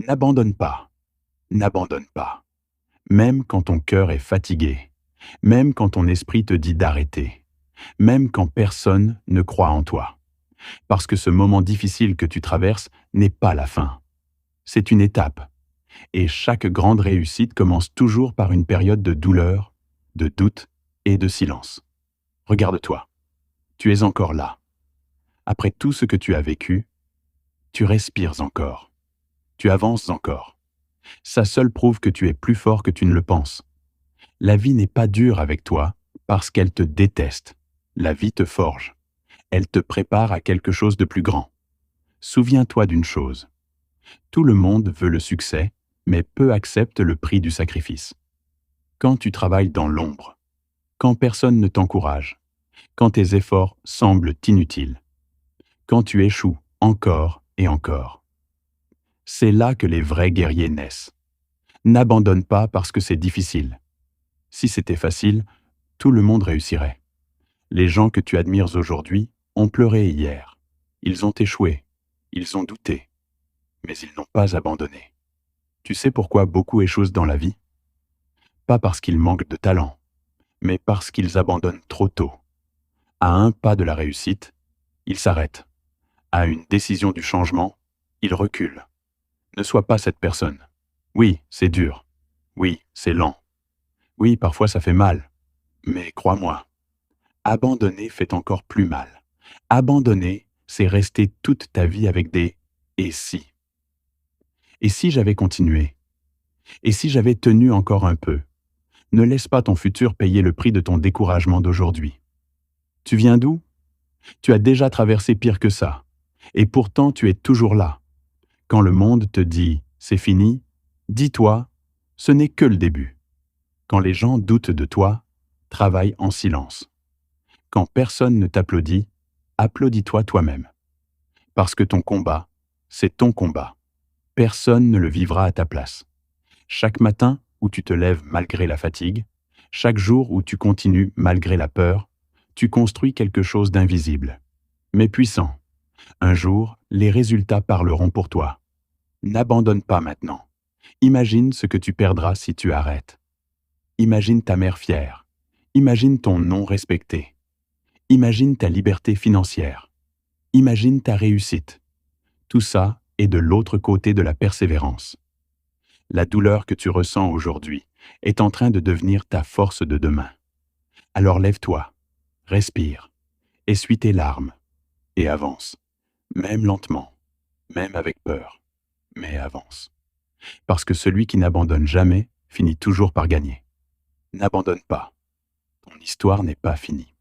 N'abandonne pas, n'abandonne pas. Même quand ton cœur est fatigué, même quand ton esprit te dit d'arrêter, même quand personne ne croit en toi. Parce que ce moment difficile que tu traverses n'est pas la fin. C'est une étape. Et chaque grande réussite commence toujours par une période de douleur, de doute et de silence. Regarde-toi. Tu es encore là. Après tout ce que tu as vécu, tu respires encore. Tu avances encore. Ça seul prouve que tu es plus fort que tu ne le penses. La vie n'est pas dure avec toi parce qu'elle te déteste. La vie te forge. Elle te prépare à quelque chose de plus grand. Souviens-toi d'une chose. Tout le monde veut le succès, mais peu acceptent le prix du sacrifice. Quand tu travailles dans l'ombre, quand personne ne t'encourage, quand tes efforts semblent inutiles, quand tu échoues encore et encore, c'est là que les vrais guerriers naissent. N'abandonne pas parce que c'est difficile. Si c'était facile, tout le monde réussirait. Les gens que tu admires aujourd'hui ont pleuré hier. Ils ont échoué. Ils ont douté. Mais ils n'ont pas abandonné. Tu sais pourquoi beaucoup échouent dans la vie? Pas parce qu'ils manquent de talent, mais parce qu'ils abandonnent trop tôt. À un pas de la réussite, ils s'arrêtent. À une décision du changement, ils reculent. Ne sois pas cette personne. Oui, c'est dur. Oui, c'est lent. Oui, parfois ça fait mal. Mais crois-moi, abandonner fait encore plus mal. Abandonner, c'est rester toute ta vie avec des « et si ». Et si j'avais continué? Et si j'avais tenu encore un peu? Ne laisse pas ton futur payer le prix de ton découragement d'aujourd'hui. Tu viens d'où? Tu as déjà traversé pire que ça. Et pourtant tu es toujours là. Quand le monde te dit « c'est fini », dis-toi « ce n'est que le début ». Quand les gens doutent de toi, travaille en silence. Quand personne ne t'applaudit, applaudis-toi toi-même. Parce que ton combat, c'est ton combat. Personne ne le vivra à ta place. Chaque matin où tu te lèves malgré la fatigue, chaque jour où tu continues malgré la peur, tu construis quelque chose d'invisible, mais puissant. Un jour, les résultats parleront pour toi. N'abandonne pas maintenant. Imagine ce que tu perdras si tu arrêtes. Imagine ta mère fière. Imagine ton nom respecté. Imagine ta liberté financière. Imagine ta réussite. Tout ça est de l'autre côté de la persévérance. La douleur que tu ressens aujourd'hui est en train de devenir ta force de demain. Alors lève-toi, respire, essuie tes larmes et avance. Même lentement, même avec peur, mais avance. Parce que celui qui n'abandonne jamais finit toujours par gagner. N'abandonne pas. Ton histoire n'est pas finie.